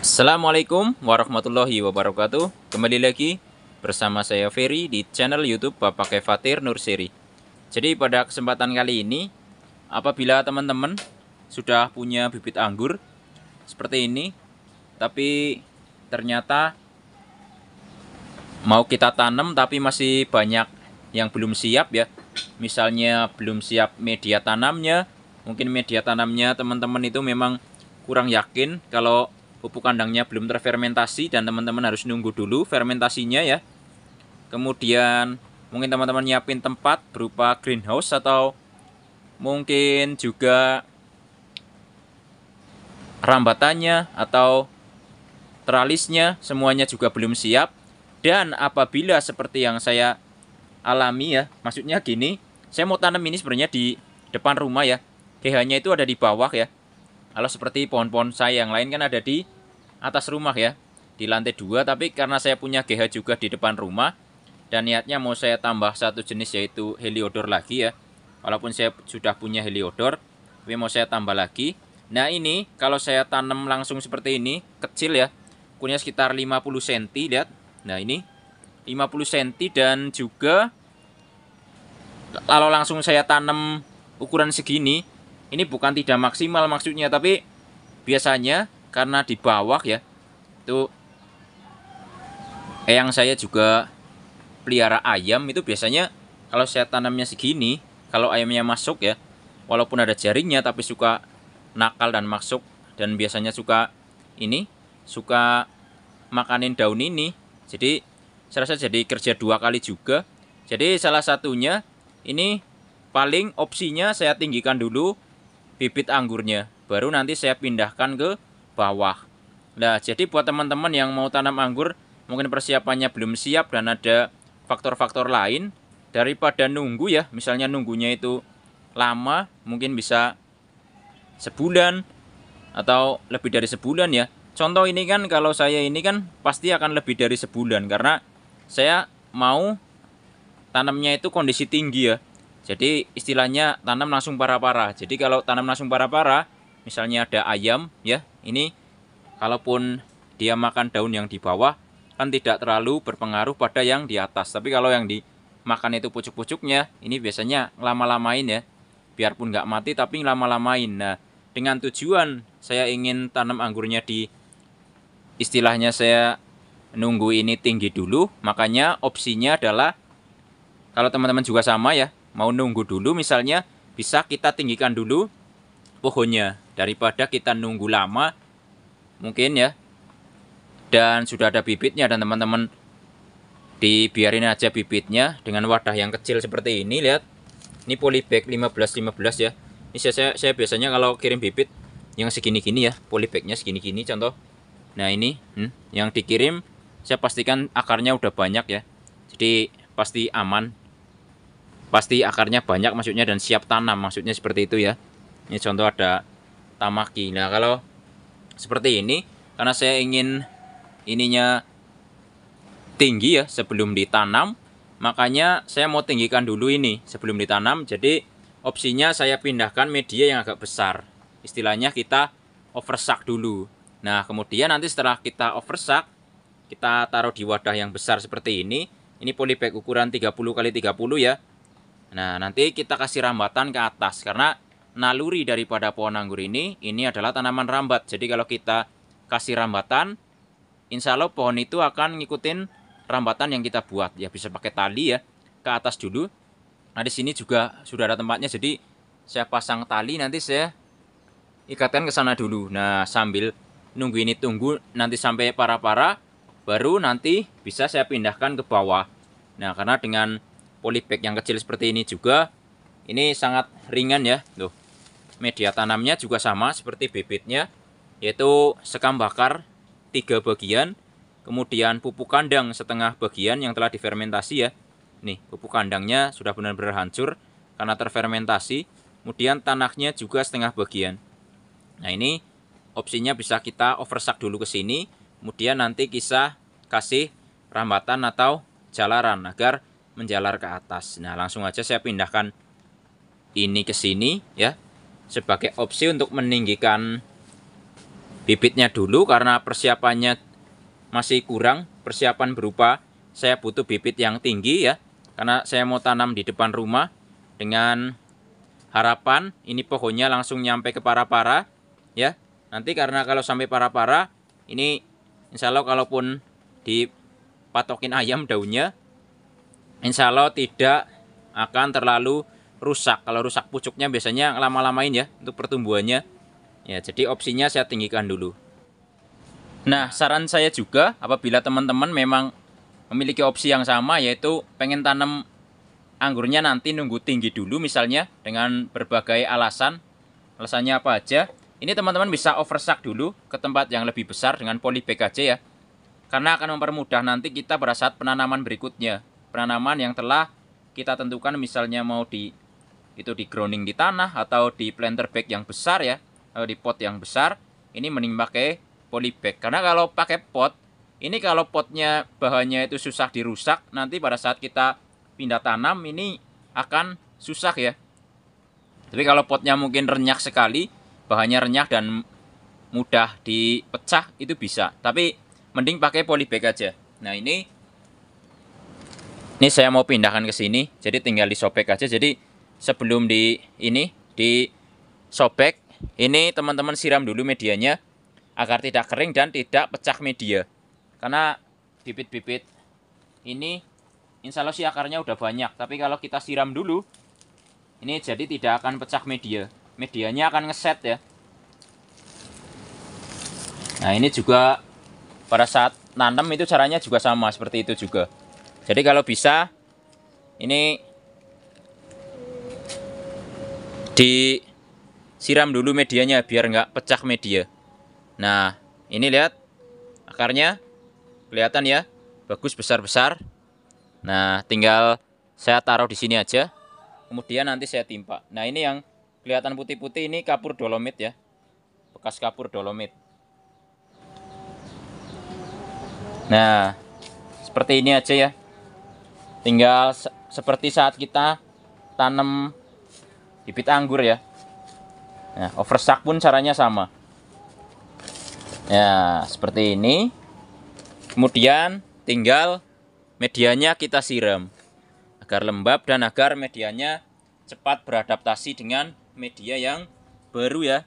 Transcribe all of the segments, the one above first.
Assalamualaikum warahmatullahi wabarakatuh. Kembali lagi bersama saya Ferry di channel YouTube Bapak Kefatir Nurseri. Jadi pada kesempatan kali ini, apabila teman-teman sudah punya bibit anggur seperti ini, tapi ternyata mau kita tanam tapi masih banyak yang belum siap ya. Misalnya belum siap media tanamnya, mungkin media tanamnya teman-teman itu memang kurang yakin kalau pupuk kandangnya belum terfermentasi dan teman-teman harus nunggu dulu fermentasinya ya. Kemudian mungkin teman-teman nyiapin tempat berupa greenhouse atau mungkin juga rambatannya atau tralisnya semuanya juga belum siap. Dan apabila seperti yang saya alami ya, maksudnya gini, saya mau tanam ini sebenarnya di depan rumah ya, GH-nya itu ada di bawah ya. Kalau seperti pohon-pohon saya yang lain kan ada di atas rumah ya, di lantai 2, tapi karena saya punya GH juga di depan rumah dan niatnya mau saya tambah satu jenis yaitu heliodor lagi ya. Walaupun saya sudah punya heliodor, tapi mau saya tambah lagi. Nah ini kalau saya tanam langsung seperti ini, kecil ya, ukurannya sekitar 50 cm, lihat. Nah ini 50 cm dan juga kalau langsung saya tanam ukuran segini, ini bukan tidak maksimal maksudnya, tapi biasanya karena di bawah ya, itu yang saya juga pelihara ayam itu biasanya kalau saya tanamnya segini, kalau ayamnya masuk ya, walaupun ada jaringnya tapi suka nakal dan masuk dan biasanya suka ini, suka makanin daun ini. Jadi saya rasa jadi kerja 2 kali juga. Jadi salah satunya ini paling opsinya saya tinggikan dulu bibit anggurnya, baru nanti saya pindahkan ke bawah. Nah, jadi buat teman-teman yang mau tanam anggur, mungkin persiapannya belum siap dan ada faktor-faktor lain, daripada nunggu ya, misalnya nunggunya itu lama, mungkin bisa sebulan atau lebih dari sebulan ya. Contoh ini kan kalau saya ini kan pasti akan lebih dari sebulan karena saya mau tanamnya itu kondisi tinggi ya. Jadi istilahnya tanam langsung para-para. Jadi kalau tanam langsung para-para, misalnya ada ayam ya, ini kalaupun dia makan daun yang di bawah kan tidak terlalu berpengaruh pada yang di atas. Tapi kalau yang dimakan itu pucuk-pucuknya, ini biasanya lama-lamain ya. Biarpun nggak mati tapi lama-lamain. Nah, dengan tujuan saya ingin tanam anggurnya di istilahnya saya nunggu ini tinggi dulu, makanya opsinya adalah kalau teman-teman juga sama ya, mau nunggu dulu misalnya bisa kita tinggikan dulu pohonnya daripada kita nunggu lama mungkin ya, dan sudah ada bibitnya dan teman-teman dibiarin aja bibitnya dengan wadah yang kecil seperti ini. Lihat, ini polybag 15-15 ya. Ini saya biasanya kalau kirim bibit yang segini-gini ya, polybagnya segini-gini contoh. Nah ini yang dikirim saya pastikan akarnya udah banyak ya, jadi pasti aman, pasti akarnya banyak maksudnya dan siap tanam maksudnya seperti itu ya. Ini contoh ada tamaki. Nah kalau seperti ini karena saya ingin ininya tinggi ya sebelum ditanam, makanya saya mau tinggikan dulu ini sebelum ditanam. Jadi opsinya saya pindahkan media yang agak besar, istilahnya kita oversuck dulu. Nah kemudian nanti setelah kita oversuck, kita taruh di wadah yang besar seperti ini polybag ukuran 30x30 ya. Nah nanti kita kasih rambatan ke atas karena naluri daripada pohon anggur ini adalah tanaman rambat. Jadi kalau kita kasih rambatan, insya Allah pohon itu akan ngikutin rambatan yang kita buat ya, bisa pakai tali ya ke atas dulu. Nah di sini juga sudah ada tempatnya, jadi saya pasang tali, nanti saya ikatkan ke sana dulu. Nah sambil nunggu ini tunggu nanti sampai para-para, baru nanti bisa saya pindahkan ke bawah. Nah karena dengan polybag yang kecil seperti ini juga, ini sangat ringan ya. Loh, media tanamnya juga sama seperti bibitnya, yaitu sekam bakar 3 bagian, kemudian pupuk kandang setengah bagian yang telah difermentasi ya. Nih, pupuk kandangnya sudah benar-benar hancur karena terfermentasi. Kemudian tanahnya juga setengah bagian. Nah, ini opsinya bisa kita oversuck dulu ke sini, kemudian nanti kita kasih rambatan atau jalaran agar menjalar ke atas. Nah, langsung aja saya pindahkan ini ke sini ya, sebagai opsi untuk meninggikan bibitnya dulu karena persiapannya masih kurang. Persiapan berupa saya butuh bibit yang tinggi ya, karena saya mau tanam di depan rumah dengan harapan ini pohonnya langsung nyampe ke para-para ya. Nanti karena kalau sampai para-para ini insya Allah kalaupun dipatokin ayam daunnya, insya Allah tidak akan terlalu rusak. Kalau rusak pucuknya biasanya lama-lamain ya untuk pertumbuhannya ya. Jadi opsinya saya tinggikan dulu. Nah, saran saya juga apabila teman-teman memang memiliki opsi yang sama, yaitu pengen tanam anggurnya nanti nunggu tinggi dulu misalnya dengan berbagai alasan. Alasannya apa aja? Ini teman-teman bisa oversuck dulu ke tempat yang lebih besar dengan polybag aja ya. Karena akan mempermudah nanti kita pada saat penanaman berikutnya. Penanaman yang telah kita tentukan misalnya mau di grounding di tanah atau di planter bag yang besar ya, atau di pot yang besar, ini mending pakai polybag. Karena kalau pakai pot, ini kalau potnya bahannya itu susah dirusak, nanti pada saat kita pindah tanam ini akan susah ya. Tapi kalau potnya mungkin renyah sekali, bahannya renyah dan mudah dipecah, itu bisa. Tapi mending pakai polybag aja. Nah, ini saya mau pindahkan ke sini, jadi tinggal disobek aja. Jadi sebelum disobek, ini teman-teman siram dulu medianya agar tidak kering dan tidak pecah media. Karena bibit-bibit ini insya Allah sih akarnya udah banyak, tapi kalau kita siram dulu ini jadi tidak akan pecah media. Medianya akan ngeset ya. Nah, ini juga pada saat nanam itu caranya juga sama seperti itu juga. Jadi kalau bisa ini disiram dulu medianya biar nggak pecah media. Nah, ini lihat akarnya kelihatan ya, bagus besar-besar. Nah, tinggal saya taruh di sini aja. Kemudian nanti saya timpa. Nah, ini yang kelihatan putih-putih ini kapur dolomit ya. Bekas kapur dolomit. Nah, seperti ini aja ya. Tinggal seperti saat kita tanam bibit anggur ya. Nah, oversuck pun caranya sama. Ya, seperti ini. Kemudian tinggal medianya kita siram agar lembab dan agar medianya cepat beradaptasi dengan media yang baru ya.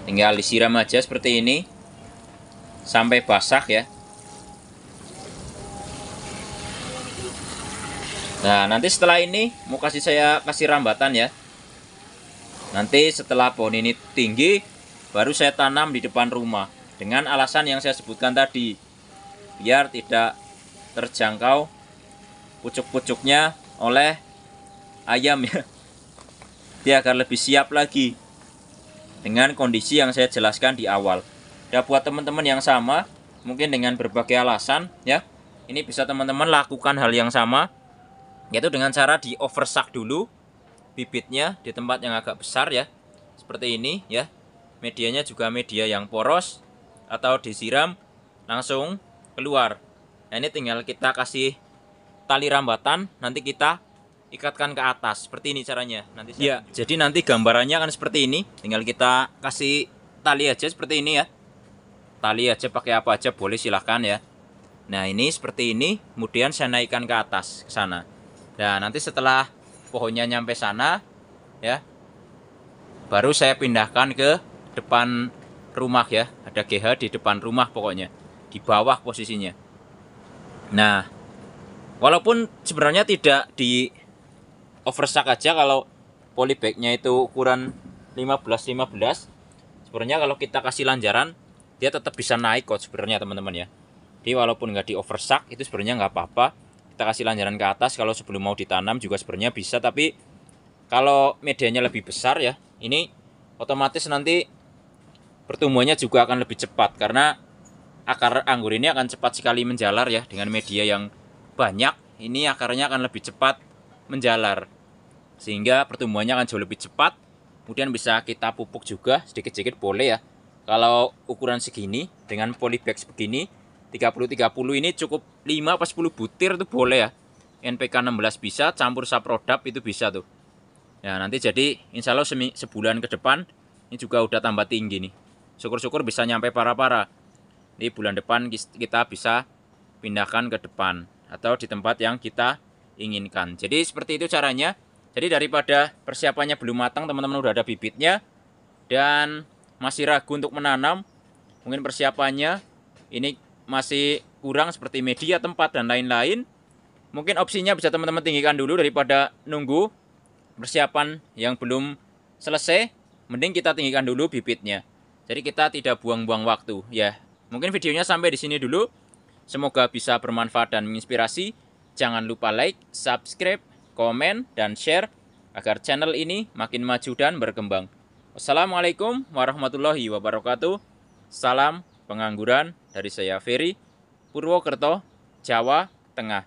Tinggal disiram aja seperti ini sampai basah ya. Nah, nanti setelah ini mau saya kasih rambatan ya. Nanti setelah pohon ini tinggi, baru saya tanam di depan rumah. Dengan alasan yang saya sebutkan tadi. Biar tidak terjangkau pucuk-pucuknya oleh ayam ya. Dia agar lebih siap lagi dengan kondisi yang saya jelaskan di awal. Ya, buat teman-teman yang sama, mungkin dengan berbagai alasan ya. Ini bisa teman-teman lakukan hal yang sama, yaitu dengan cara di oversuck dulu bibitnya di tempat yang agak besar ya. Seperti ini ya. Medianya juga media yang poros atau disiram langsung keluar. Nah, ini tinggal kita kasih tali rambatan, nanti kita ikatkan ke atas. Seperti ini caranya. Nanti ya, jadi nanti gambarannya akan seperti ini. Tinggal kita kasih tali aja seperti ini ya. Tali aja pakai apa aja boleh, silahkan ya. Nah, ini seperti ini, kemudian saya naikkan ke atas ke sana. Nah, nanti setelah pohonnya nyampe sana ya, baru saya pindahkan ke depan rumah ya. Ada GH di depan rumah pokoknya, di bawah posisinya. Nah, walaupun sebenarnya tidak di oversuck aja, kalau polybagnya itu ukuran 15-15, sebenarnya kalau kita kasih lanjaran dia tetap bisa naik kok sebenarnya teman-teman ya. Jadi walaupun nggak di oversuck itu sebenarnya nggak apa-apa, kita kasih lanjaran ke atas kalau sebelum mau ditanam juga sebenarnya bisa. Tapi kalau medianya lebih besar ya, ini otomatis nanti pertumbuhannya juga akan lebih cepat, karena akar anggur ini akan cepat sekali menjalar ya. Dengan media yang banyak, ini akarnya akan lebih cepat menjalar, sehingga pertumbuhannya akan jauh lebih cepat. Kemudian bisa kita pupuk juga sedikit-sedikit boleh ya. Kalau ukuran segini dengan polybag begini 30-30 ini cukup 5-10 butir itu boleh ya. NPK 16 bisa, campur saprodap itu bisa tuh. Ya, nanti jadi insya Allah sebulan ke depan Ini juga udah tambah tinggi nih. Syukur-syukur bisa nyampe para-para. Ini bulan depan kita bisa pindahkan ke depan atau di tempat yang kita inginkan. Jadi seperti itu caranya. Jadi daripada persiapannya belum matang, teman-teman udah ada bibitnya dan masih ragu untuk menanam, mungkin persiapannya ini masih kurang seperti media, tempat, dan lain-lain. Mungkin opsinya bisa teman-teman tinggikan dulu daripada nunggu persiapan yang belum selesai. Mending kita tinggikan dulu bibitnya. Jadi kita tidak buang-buang waktu ya. Mungkin videonya sampai di sini dulu. Semoga bisa bermanfaat dan menginspirasi. Jangan lupa like, subscribe, komen, dan share agar channel ini makin maju dan berkembang. Wassalamualaikum warahmatullahi wabarakatuh. Salam pengangguran dari saya Ferry, Purwokerto, Jawa Tengah.